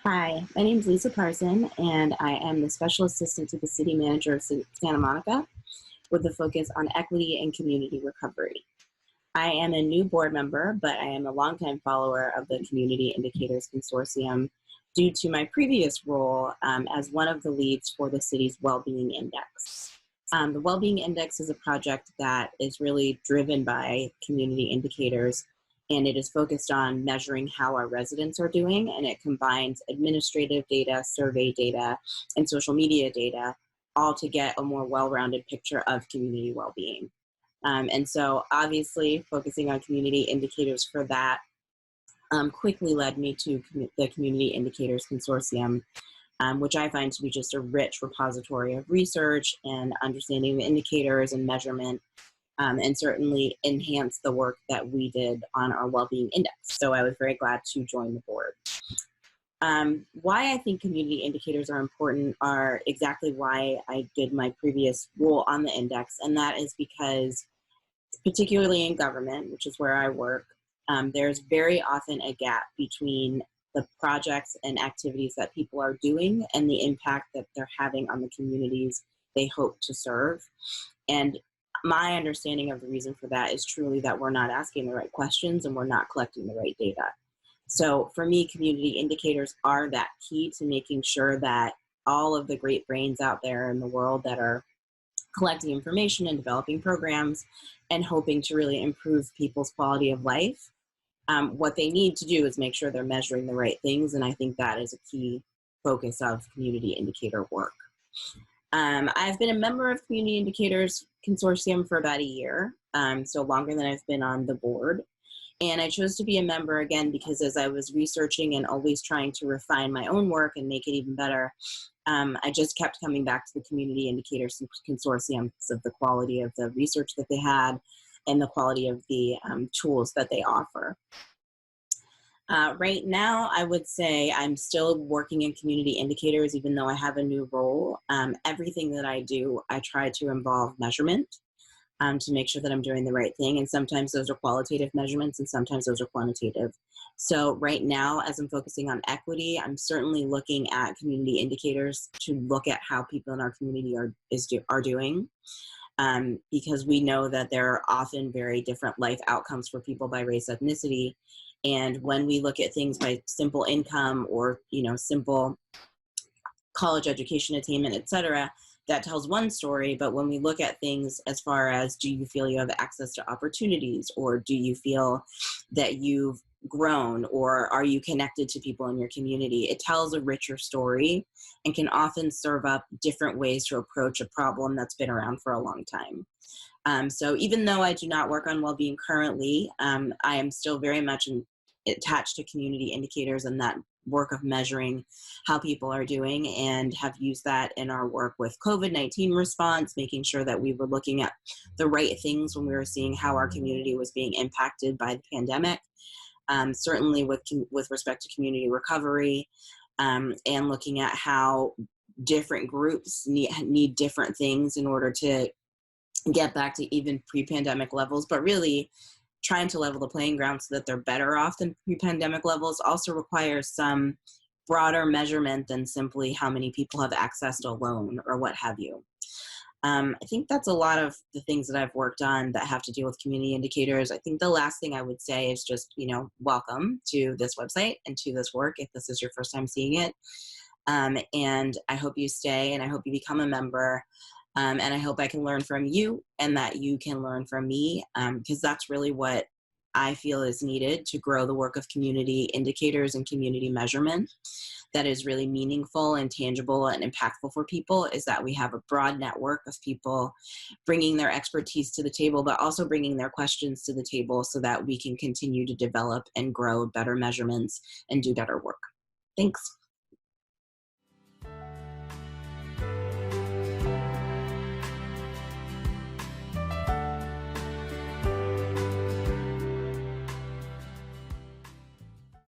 Hi, my name is Lisa Parson, and I am the Special Assistant to the City Manager of Santa Monica with a focus on equity and community recovery. I am a new board member, but I am a longtime follower of the Community Indicators Consortium due to my previous role as one of the leads for the city's Wellbeing Index. The Wellbeing Index is a project that is really driven by community indicators, and it is focused on measuring how our residents are doing, and it combines administrative data, survey data, and social media data, all to get a more well-rounded picture of community well-being. And so obviously focusing on community indicators for that quickly led me to the Community Indicators Consortium, which I find to be just a rich repository of research and understanding the indicators and measurement, and certainly enhance the work that we did on our Wellbeing Index. So I was very glad to join the board. Why I think community indicators are important are exactly why I did my previous role on the index, and that is because, particularly in government, which is where I work, there's very often a gap between the projects and activities that people are doing and the impact that they're having on the communities they hope to serve. And my understanding of the reason for that is truly that we're not asking the right questions and we're not collecting the right data. So for me, community indicators are that key to making sure that all of the great brains out there in the world that are collecting information and developing programs and hoping to really improve people's quality of life, what they need to do is make sure they're measuring the right things. And I think that is a key focus of community indicator work. I've been a member of Community Indicators Consortium for about a year, so longer than I've been on the board. And I chose to be a member again because as I was researching and always trying to refine my own work and make it even better, I just kept coming back to the Community Indicators Consortium because of the quality of the research that they had and the quality of the tools that they offer. Right now, I would say I'm still working in community indicators, even though I have a new role. Everything that I do, I try to involve measurement to make sure that I'm doing the right thing. And sometimes those are qualitative measurements and sometimes those are quantitative. So right now, as I'm focusing on equity, I'm certainly looking at community indicators to look at how people in our community are doing. Because we know that there are often very different life outcomes for people by race, ethnicity. And when we look at things by simple income or, simple college education attainment, et cetera, that tells one story. But when we look at things as far as, do you feel you have access to opportunities, or do you feel that you've grown, or are you connected to people in your community? It tells a richer story and can often serve up different ways to approach a problem that's been around for a long time. So even though I do not work on well-being currently, I am still very much attached to community indicators and that work of measuring how people are doing, and have used that in our work with COVID-19 response, making sure that we were looking at the right things when we were seeing how our community was being impacted by the pandemic. Certainly with respect to community recovery, and looking at how different groups need different things in order to get back to even pre-pandemic levels, but really trying to level the playing ground so that they're better off than pre-pandemic levels also requires some broader measurement than simply how many people have access to a loan or what have you. I think that's a lot of the things that I've worked on that have to deal with community indicators. I think the last thing I would say is just, welcome to this website and to this work if this is your first time seeing it. And I hope you stay and I hope you become a member. And I hope I can learn from you and that you can learn from me, because that's really what I feel is needed to grow the work of community indicators and community measurement that is really meaningful and tangible and impactful for people, is that we have a broad network of people bringing their expertise to the table, but also bringing their questions to the table so that we can continue to develop and grow better measurements and do better work. Thanks.